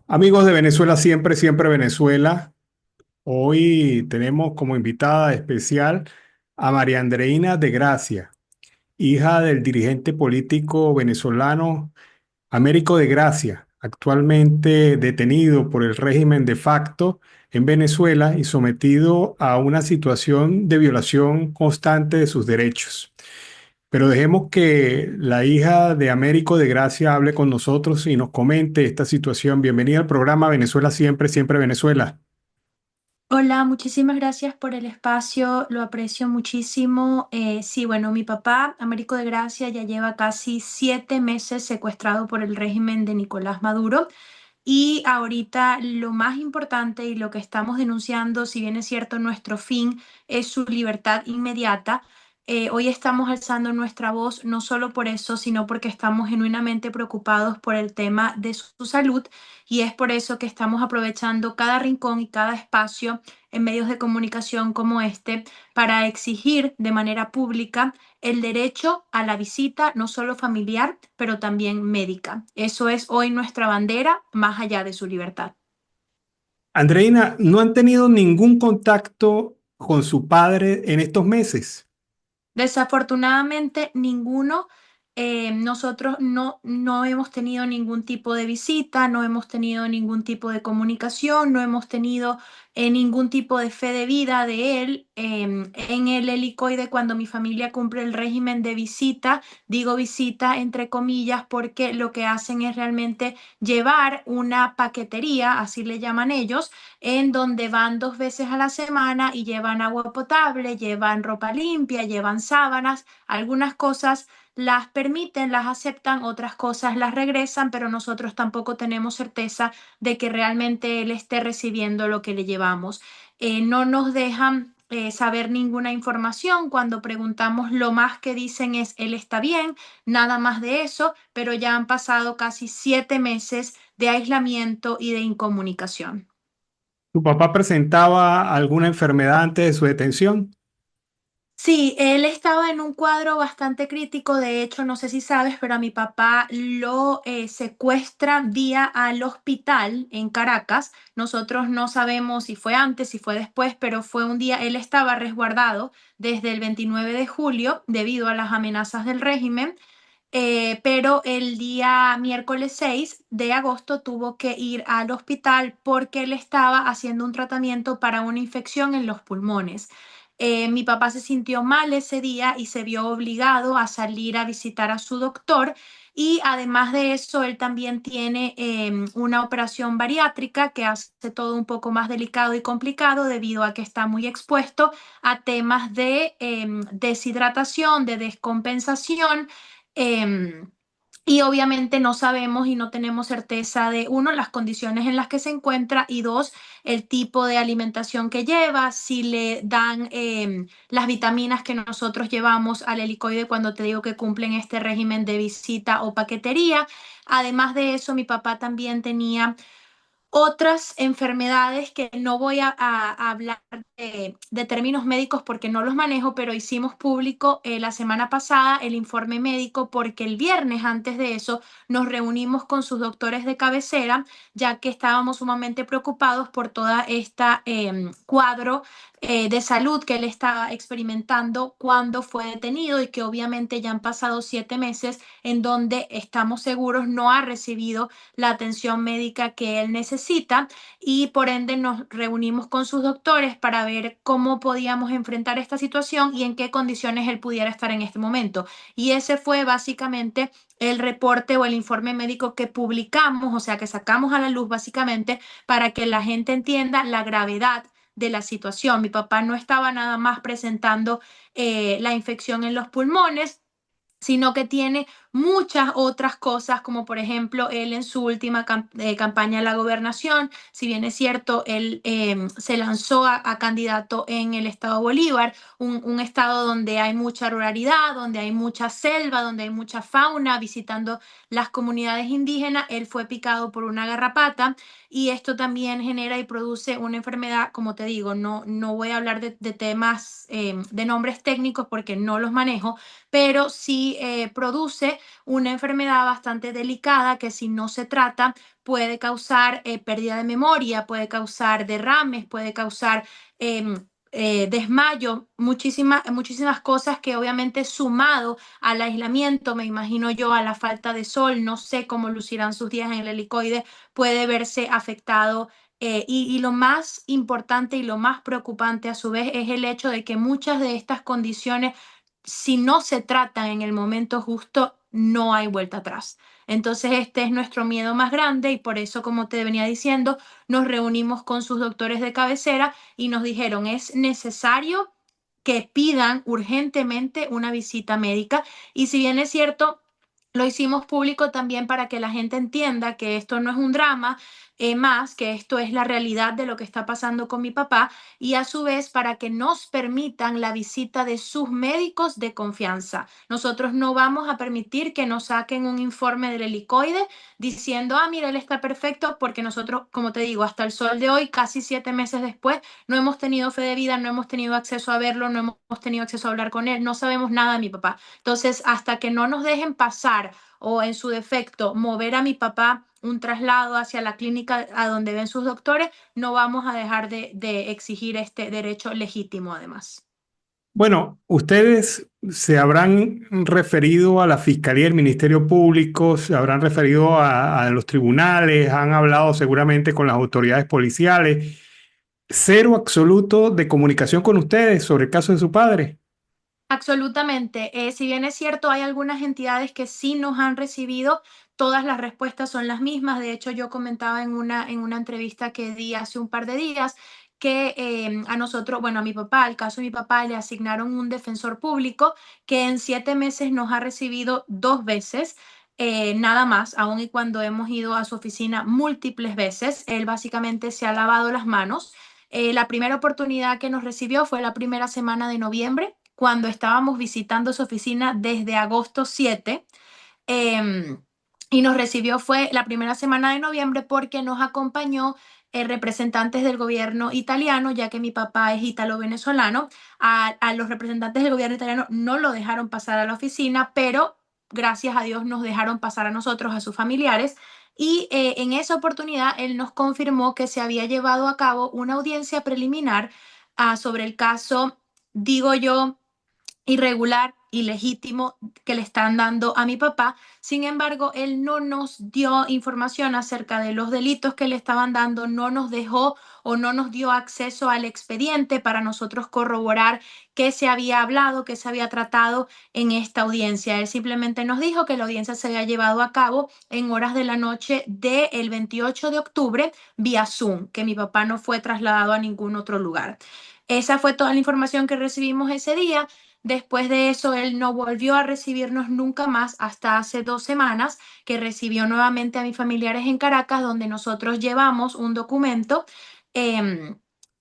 Amigos de Venezuela, siempre, siempre Venezuela. Hoy tenemos como invitada especial a María Andreina de Gracia, hija del dirigente político venezolano Américo de Gracia, actualmente detenido por el régimen de facto en Venezuela y sometido a una situación de violación constante de sus derechos. Pero dejemos que la hija de Américo de Gracia hable con nosotros y nos comente esta situación. Bienvenida al programa Venezuela Siempre, Siempre Venezuela. Hola, muchísimas gracias por el espacio, lo aprecio muchísimo. Sí, bueno, mi papá, Américo de Gracia, ya lleva casi 7 meses secuestrado por el régimen de Nicolás Maduro y ahorita lo más importante y lo que estamos denunciando, si bien es cierto, nuestro fin es su libertad inmediata. Hoy estamos alzando nuestra voz no solo por eso, sino porque estamos genuinamente preocupados por el tema de su salud y es por eso que estamos aprovechando cada rincón y cada espacio en medios de comunicación como este para exigir de manera pública el derecho a la visita, no solo familiar, pero también médica. Eso es hoy nuestra bandera, más allá de su libertad. Andreina, ¿no han tenido ningún contacto con su padre en estos meses? Desafortunadamente, ninguno, nosotros no hemos tenido ningún tipo de visita, no hemos tenido ningún tipo de comunicación, no hemos tenido ningún tipo de fe de vida de él. En el helicoide, cuando mi familia cumple el régimen de visita, digo visita entre comillas, porque lo que hacen es realmente llevar una paquetería, así le llaman ellos, en donde van 2 veces a la semana y llevan agua potable, llevan ropa limpia, llevan sábanas, algunas cosas las permiten, las aceptan, otras cosas las regresan, pero nosotros tampoco tenemos certeza de que realmente él esté recibiendo lo que le llevamos. No nos dejan saber ninguna información. Cuando preguntamos, lo más que dicen es él está bien, nada más de eso, pero ya han pasado casi 7 meses de aislamiento y de incomunicación. ¿Tu papá presentaba alguna enfermedad antes de su detención? Sí, él estaba en un cuadro bastante crítico. De hecho, no sé si sabes, pero a mi papá lo secuestran vía al hospital en Caracas. Nosotros no sabemos si fue antes, si fue después, pero fue un día, él estaba resguardado desde el 29 de julio debido a las amenazas del régimen, pero el día miércoles 6 de agosto tuvo que ir al hospital porque él estaba haciendo un tratamiento para una infección en los pulmones. Mi papá se sintió mal ese día y se vio obligado a salir a visitar a su doctor. Y además de eso, él también tiene una operación bariátrica que hace todo un poco más delicado y complicado debido a que está muy expuesto a temas de deshidratación, de descompensación. em, y obviamente no sabemos y no tenemos certeza de, uno, las condiciones en las que se encuentra y dos, el tipo de alimentación que lleva, si le dan las vitaminas que nosotros llevamos al helicoide cuando te digo que cumplen este régimen de visita o paquetería. Además de eso, mi papá también tenía otras enfermedades que no voy a hablar de términos médicos porque no los manejo, pero hicimos público la semana pasada el informe médico porque el viernes antes de eso nos reunimos con sus doctores de cabecera, ya que estábamos sumamente preocupados por toda esta cuadro de salud que él estaba experimentando cuando fue detenido y que obviamente ya han pasado 7 meses en donde estamos seguros no ha recibido la atención médica que él necesita y por ende nos reunimos con sus doctores para ver cómo podíamos enfrentar esta situación y en qué condiciones él pudiera estar en este momento. Y ese fue básicamente el reporte o el informe médico que publicamos, o sea, que sacamos a la luz básicamente para que la gente entienda la gravedad de la situación. Mi papá no estaba nada más presentando la infección en los pulmones, sino que tiene muchas otras cosas, como por ejemplo, él en su última campaña a la gobernación, si bien es cierto, él se lanzó a candidato en el estado Bolívar, un estado donde hay mucha ruralidad, donde hay mucha selva, donde hay mucha fauna, visitando las comunidades indígenas, él fue picado por una garrapata y esto también genera y produce una enfermedad, como te digo, no voy a hablar de temas, de nombres técnicos porque no los manejo, pero sí produce una enfermedad bastante delicada que si no se trata puede causar pérdida de memoria, puede causar derrames, puede causar desmayo, muchísimas cosas que obviamente sumado al aislamiento, me imagino yo, a la falta de sol, no sé cómo lucirán sus días en el helicoide, puede verse afectado. Y lo más importante y lo más preocupante a su vez es el hecho de que muchas de estas condiciones, si no se tratan en el momento justo, no hay vuelta atrás. Entonces este es nuestro miedo más grande y por eso, como te venía diciendo, nos reunimos con sus doctores de cabecera y nos dijeron, es necesario que pidan urgentemente una visita médica. Y si bien es cierto, lo hicimos público también para que la gente entienda que esto no es un drama, más que esto es la realidad de lo que está pasando con mi papá y a su vez para que nos permitan la visita de sus médicos de confianza. Nosotros no vamos a permitir que nos saquen un informe del helicoide diciendo, ah, mira, él está perfecto, porque nosotros, como te digo, hasta el sol de hoy, casi 7 meses después, no hemos tenido fe de vida, no hemos tenido acceso a verlo, no hemos tenido acceso a hablar con él, no sabemos nada de mi papá. Entonces, hasta que no nos dejen pasar o en su defecto mover a mi papá un traslado hacia la clínica a donde ven sus doctores, no vamos a dejar de exigir este derecho legítimo además. Bueno, ustedes se habrán referido a la Fiscalía del Ministerio Público, se habrán referido a los tribunales, han hablado seguramente con las autoridades policiales. Cero absoluto de comunicación con ustedes sobre el caso de su padre. Absolutamente. Si bien es cierto, hay algunas entidades que sí nos han recibido, todas las respuestas son las mismas. De hecho, yo comentaba en una entrevista que di hace un par de días que a nosotros, bueno, a mi papá, al caso de mi papá, le asignaron un defensor público que en 7 meses nos ha recibido 2 veces. Nada más, aun y cuando hemos ido a su oficina múltiples veces, él básicamente se ha lavado las manos. La primera oportunidad que nos recibió fue la primera semana de noviembre, cuando estábamos visitando su oficina desde agosto 7, eh, y nos recibió fue la primera semana de noviembre porque nos acompañó representantes del gobierno italiano, ya que mi papá es ítalo-venezolano. A los representantes del gobierno italiano no lo dejaron pasar a la oficina, pero gracias a Dios nos dejaron pasar a nosotros, a sus familiares. Y en esa oportunidad él nos confirmó que se había llevado a cabo una audiencia preliminar sobre el caso, digo yo, irregular, ilegítimo que le están dando a mi papá. Sin embargo, él no nos dio información acerca de los delitos que le estaban dando, no nos dejó o no nos dio acceso al expediente para nosotros corroborar qué se había hablado, qué se había tratado en esta audiencia. Él simplemente nos dijo que la audiencia se había llevado a cabo en horas de la noche del 28 de octubre vía Zoom, que mi papá no fue trasladado a ningún otro lugar. Esa fue toda la información que recibimos ese día. Después de eso, él no volvió a recibirnos nunca más hasta hace 2 semanas, que recibió nuevamente a mis familiares en Caracas, donde nosotros llevamos un documento eh,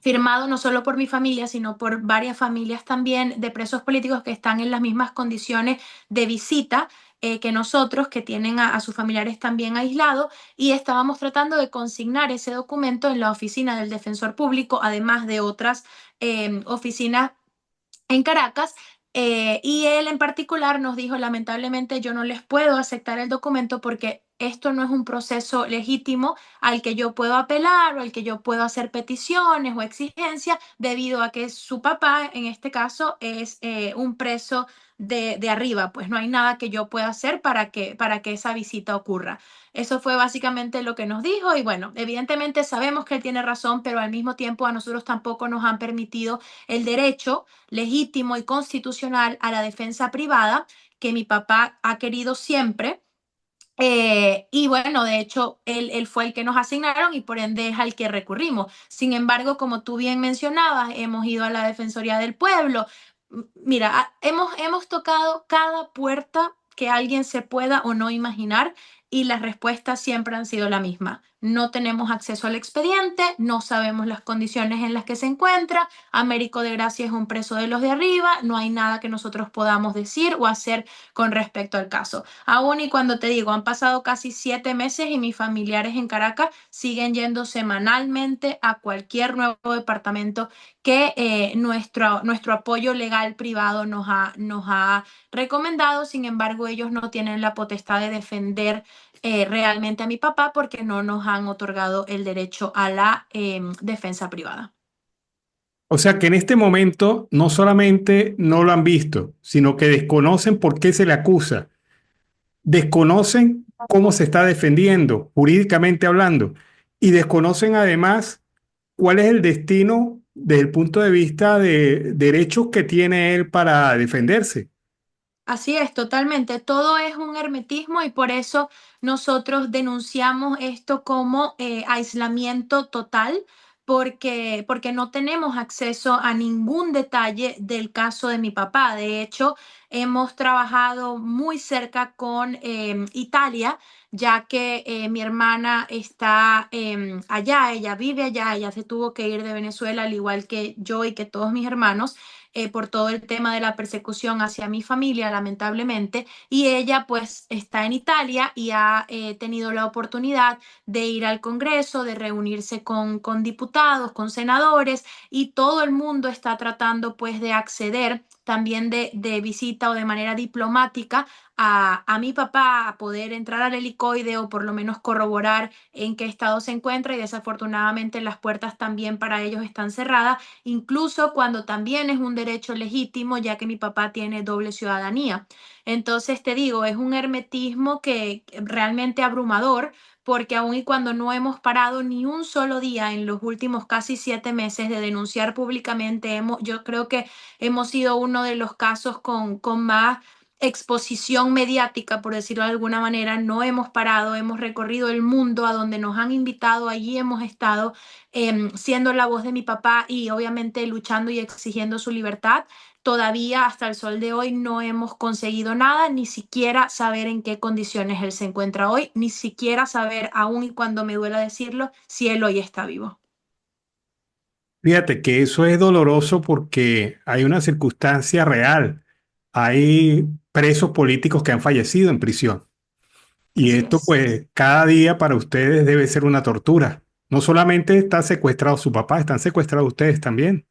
firmado no solo por mi familia, sino por varias familias también de presos políticos que están en las mismas condiciones de visita que nosotros, que tienen a sus familiares también aislados, y estábamos tratando de consignar ese documento en la oficina del defensor público, además de otras oficinas en Caracas. Y él en particular nos dijo, lamentablemente yo no les puedo aceptar el documento porque esto no es un proceso legítimo al que yo puedo apelar o al que yo puedo hacer peticiones o exigencias, debido a que su papá, en este caso, es un preso de arriba, pues no hay nada que yo pueda hacer para que esa visita ocurra. Eso fue básicamente lo que nos dijo y bueno, evidentemente sabemos que él tiene razón, pero al mismo tiempo a nosotros tampoco nos han permitido el derecho legítimo y constitucional a la defensa privada que mi papá ha querido siempre. Y bueno, de hecho, él fue el que nos asignaron y por ende es al que recurrimos. Sin embargo, como tú bien mencionabas, hemos ido a la Defensoría del Pueblo. Mira, hemos tocado cada puerta que alguien se pueda o no imaginar y las respuestas siempre han sido la misma. no tenemos acceso al expediente, no sabemos las condiciones en las que se encuentra, Américo de Gracia es un preso de los de arriba, no hay nada que nosotros podamos decir o hacer con respecto al caso. Aún y cuando te digo, han pasado casi 7 meses y mis familiares en Caracas siguen yendo semanalmente a cualquier nuevo departamento que nuestro apoyo legal privado nos ha recomendado. Sin embargo, ellos no tienen la potestad de defender realmente a mi papá porque no nos han otorgado el derecho a la defensa privada. O sea que en este momento no solamente no lo han visto, sino que desconocen por qué se le acusa, desconocen cómo se está defendiendo, jurídicamente hablando, y desconocen además cuál es el destino desde el punto de vista de derechos que tiene él para defenderse. Así es, totalmente. Todo es un hermetismo y por eso nosotros denunciamos esto como aislamiento total, porque no tenemos acceso a ningún detalle del caso de mi papá. De hecho, hemos trabajado muy cerca con Italia, ya que mi hermana está allá, ella vive allá, ella se tuvo que ir de Venezuela, al igual que yo y que todos mis hermanos por todo el tema de la persecución hacia mi familia, lamentablemente, y ella pues está en Italia y ha tenido la oportunidad de ir al Congreso, de reunirse con diputados, con senadores, y todo el mundo está tratando pues de acceder también de visita o de manera diplomática a mi papá, a poder entrar al helicoide o por lo menos corroborar en qué estado se encuentra, y desafortunadamente las puertas también para ellos están cerradas, incluso cuando también es un derecho legítimo, ya que mi papá tiene doble ciudadanía. Entonces, te digo, es un hermetismo que realmente abrumador, porque aun y cuando no hemos parado ni un solo día en los últimos casi 7 meses de denunciar públicamente, yo creo que hemos sido uno de los casos con más exposición mediática, por decirlo de alguna manera. No hemos parado, hemos recorrido el mundo a donde nos han invitado, allí hemos estado siendo la voz de mi papá y obviamente luchando y exigiendo su libertad. Todavía hasta el sol de hoy no hemos conseguido nada, ni siquiera saber en qué condiciones él se encuentra hoy, ni siquiera saber, aún y cuando me duela decirlo, si él hoy está vivo. Fíjate que eso es doloroso porque hay una circunstancia real. Hay presos políticos que han fallecido en prisión. Y Así esto, es. pues, cada día para ustedes debe ser una tortura. No solamente está secuestrado su papá, están secuestrados ustedes también.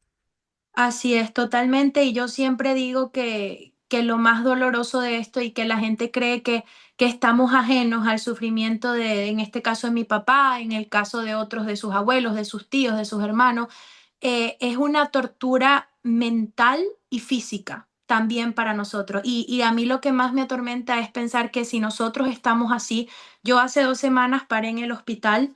Así es, totalmente. Y yo siempre digo que lo más doloroso de esto y que la gente cree que estamos ajenos al sufrimiento de, en este caso de mi papá, en el caso de otros de sus abuelos, de sus tíos, de sus hermanos, es una tortura mental y física también para nosotros. Y a mí lo que más me atormenta es pensar que si nosotros estamos así, yo hace 2 semanas paré en el hospital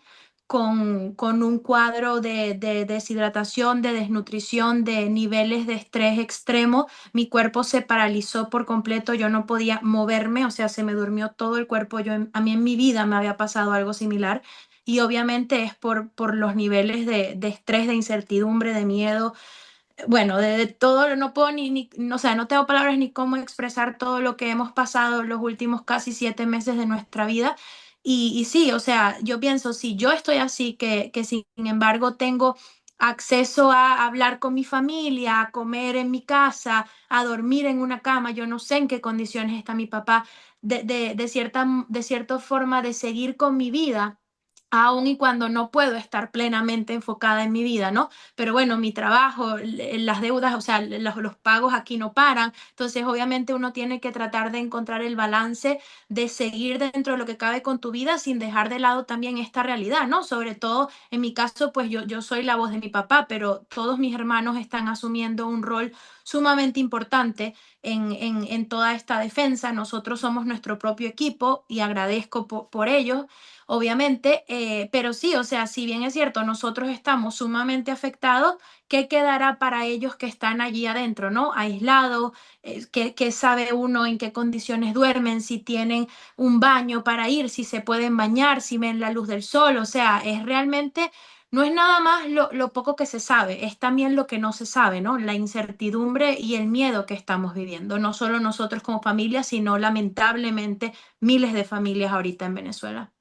con un cuadro de deshidratación, de desnutrición, de niveles de estrés extremo. Mi cuerpo se paralizó por completo, yo no podía moverme, o sea, se me durmió todo el cuerpo. A mí en mi vida me había pasado algo similar. Y obviamente es por los niveles de estrés, de incertidumbre, de miedo, bueno, de todo. No puedo o sea, no tengo palabras ni cómo expresar todo lo que hemos pasado los últimos casi 7 meses de nuestra vida. Y sí, o sea, yo pienso, si yo estoy así, que sin embargo tengo acceso a hablar con mi familia, a comer en mi casa, a dormir en una cama, yo no sé en qué condiciones está mi papá, de cierta forma de seguir con mi vida, aun y cuando no puedo estar plenamente enfocada en mi vida, ¿no? Pero bueno, mi trabajo, las deudas, o sea, los pagos aquí no paran. Entonces, obviamente uno tiene que tratar de encontrar el balance de seguir dentro de lo que cabe con tu vida sin dejar de lado también esta realidad, ¿no? Sobre todo, en mi caso, pues yo soy la voz de mi papá, pero todos mis hermanos están asumiendo un rol sumamente importante en toda esta defensa. Nosotros somos nuestro propio equipo y agradezco por ello, obviamente, pero sí, o sea, si bien es cierto, nosotros estamos sumamente afectados, ¿qué quedará para ellos que están allí adentro, ¿no? Aislados, ¿qué sabe uno en qué condiciones duermen, si tienen un baño para ir, si se pueden bañar, si ven la luz del sol? O sea, es realmente, no es nada más lo poco que se sabe, es también lo que no se sabe, ¿no? La incertidumbre y el miedo que estamos viviendo, no solo nosotros como familia, sino lamentablemente miles de familias ahorita en Venezuela.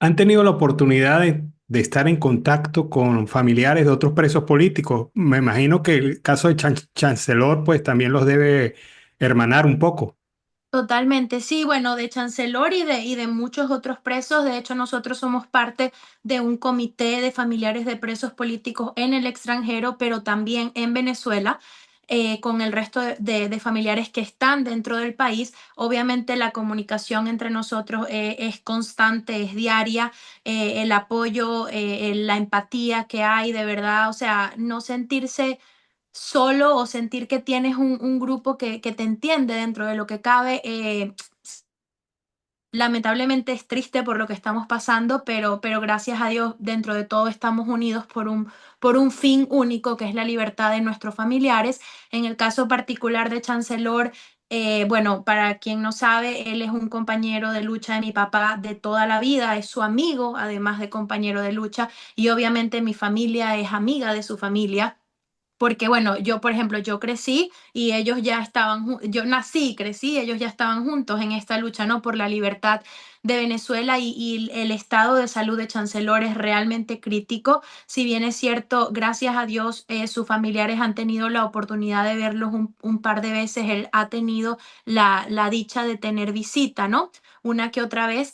¿Han tenido la oportunidad de estar en contacto con familiares de otros presos políticos? Me imagino que el caso de Chancellor pues también los debe hermanar un poco. Totalmente, sí, bueno, de Chancelor y de muchos otros presos. De hecho, nosotros somos parte de un comité de familiares de presos políticos en el extranjero, pero también en Venezuela, con el resto de familiares que están dentro del país. Obviamente la comunicación entre nosotros es constante, es diaria, el apoyo, la empatía que hay, de verdad, o sea, no sentirse solo o sentir que tienes un grupo que te entiende dentro de lo que cabe. Lamentablemente es triste por lo que estamos pasando, pero gracias a Dios dentro de todo estamos unidos por un fin único que es la libertad de nuestros familiares. En el caso particular de Chancelor, bueno, para quien no sabe, él es un compañero de lucha de mi papá de toda la vida, es su amigo, además de compañero de lucha, y obviamente mi familia es amiga de su familia. Porque bueno, yo por ejemplo, yo crecí y ellos ya estaban, yo nací y crecí, ellos ya estaban juntos en esta lucha, ¿no? Por la libertad de Venezuela y el estado de salud de Chancelor es realmente crítico. Si bien es cierto, gracias a Dios, sus familiares han tenido la oportunidad de verlos un par de veces, él ha tenido la dicha de tener visita, ¿no? Una que otra vez.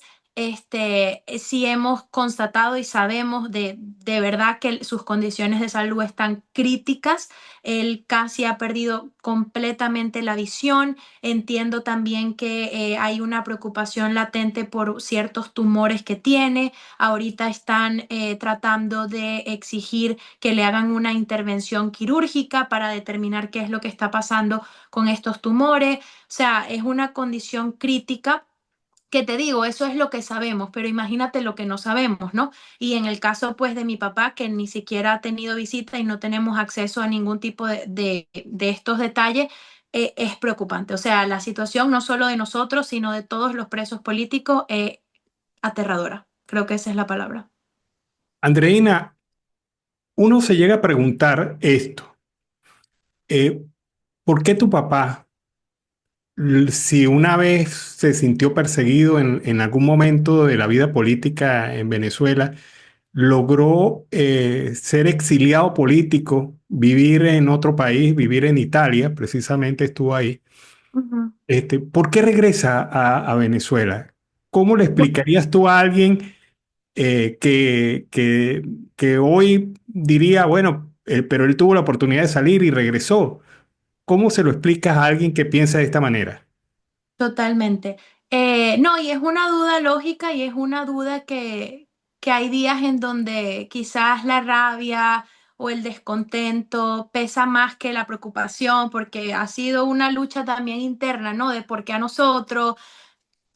Sí hemos constatado y sabemos de verdad que sus condiciones de salud están críticas. Él casi ha perdido completamente la visión. Entiendo también que hay una preocupación latente por ciertos tumores que tiene. Ahorita están tratando de exigir que le hagan una intervención quirúrgica para determinar qué es lo que está pasando con estos tumores. O sea, es una condición crítica que te digo, eso es lo que sabemos, pero imagínate lo que no sabemos, ¿no? Y en el caso pues de mi papá, que ni siquiera ha tenido visita y no tenemos acceso a ningún tipo de estos detalles, es preocupante. O sea, la situación no solo de nosotros, sino de todos los presos políticos, es aterradora. Creo que esa es la palabra. Andreina, uno se llega a preguntar esto, eh, ¿por qué tu papá, si una vez se sintió perseguido en algún momento de la vida política en Venezuela, logró ser exiliado político, vivir en otro país, vivir en Italia, precisamente estuvo ahí? Ujú. ¿Por qué regresa a Venezuela? ¿Cómo le explicarías tú a alguien eh, que, que, que hoy diría, bueno, pero él tuvo la oportunidad de salir y regresó? ¿Cómo se lo explicas a alguien que piensa de esta manera? Totalmente. No, y es una duda lógica y es una duda que hay días en donde quizás la rabia o el descontento pesa más que la preocupación, porque ha sido una lucha también interna, ¿no? De por qué a nosotros,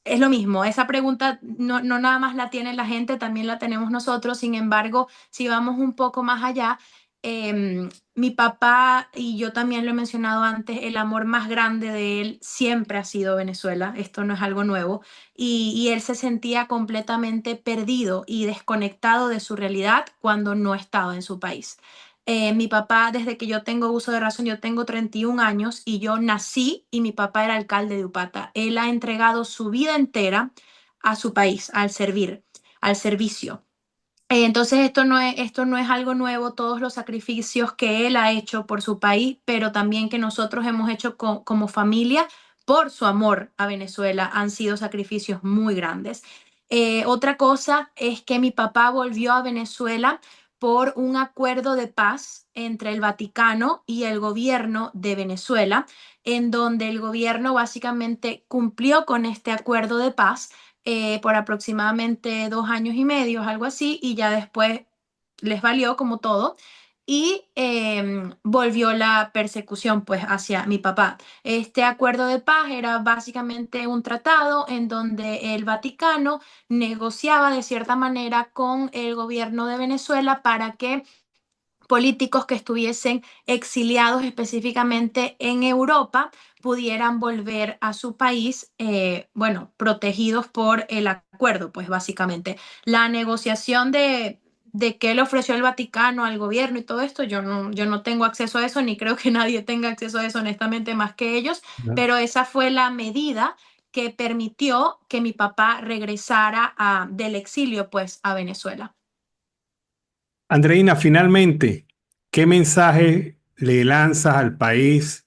es lo mismo, esa pregunta no nada más la tiene la gente, también la tenemos nosotros. Sin embargo, si vamos un poco más allá, mi papá, y yo también lo he mencionado antes, el amor más grande de él siempre ha sido Venezuela, esto no es algo nuevo, y él se sentía completamente perdido y desconectado de su realidad cuando no estaba en su país. Mi papá, desde que yo tengo uso de razón, yo tengo 31 años y yo nací y mi papá era alcalde de Upata. Él ha entregado su vida entera a su país, al servir, al servicio. Entonces esto no es algo nuevo, todos los sacrificios que él ha hecho por su país, pero también que nosotros hemos hecho como familia por su amor a Venezuela, han sido sacrificios muy grandes. Otra cosa es que mi papá volvió a Venezuela por un acuerdo de paz entre el Vaticano y el gobierno de Venezuela, en donde el gobierno básicamente cumplió con este acuerdo de paz por aproximadamente 2 años y medio, algo así, y ya después les valió como todo. Y volvió la persecución pues hacia mi papá. Este acuerdo de paz era básicamente un tratado en donde el Vaticano negociaba de cierta manera con el gobierno de Venezuela para que políticos que estuviesen exiliados específicamente en Europa pudieran volver a su país, bueno, protegidos por el acuerdo, pues básicamente. La negociación de qué le ofreció el Vaticano al gobierno y todo esto, yo no tengo acceso a eso, ni creo que nadie tenga acceso a eso honestamente más que ellos, ¿No? pero esa fue la medida que permitió que mi papá regresara del exilio, pues, a Venezuela. Andreina, finalmente, ¿qué mensaje le lanzas al país,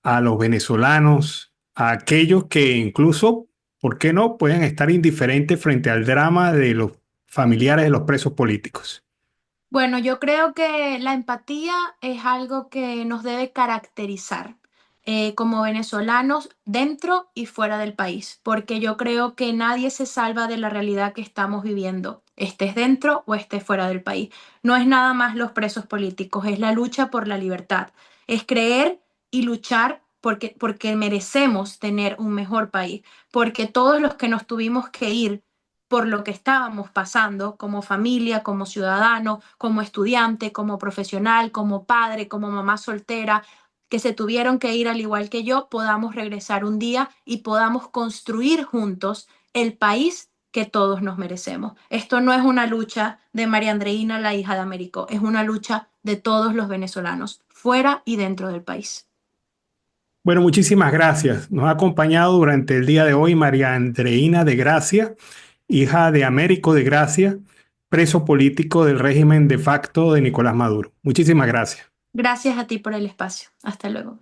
a los venezolanos, a aquellos que incluso, ¿por qué no?, pueden estar indiferentes frente al drama de los familiares de los presos políticos? Bueno, yo creo que la empatía es algo que nos debe caracterizar como venezolanos dentro y fuera del país, porque yo creo que nadie se salva de la realidad que estamos viviendo, estés dentro o estés fuera del país. No es nada más los presos políticos, es la lucha por la libertad, es creer y luchar porque merecemos tener un mejor país, porque todos los que nos tuvimos que ir por lo que estábamos pasando como familia, como ciudadano, como estudiante, como profesional, como padre, como mamá soltera, que se tuvieron que ir al igual que yo, podamos regresar un día y podamos construir juntos el país que todos nos merecemos. Esto no es una lucha de María Andreina, la hija de Américo, es una lucha de todos los venezolanos, fuera y dentro del país. Bueno, muchísimas gracias. Nos ha acompañado durante el día de hoy María Andreina de Gracia, hija de Américo de Gracia, preso político del régimen de facto de Nicolás Maduro. Muchísimas gracias. Gracias a ti por el espacio. Hasta luego.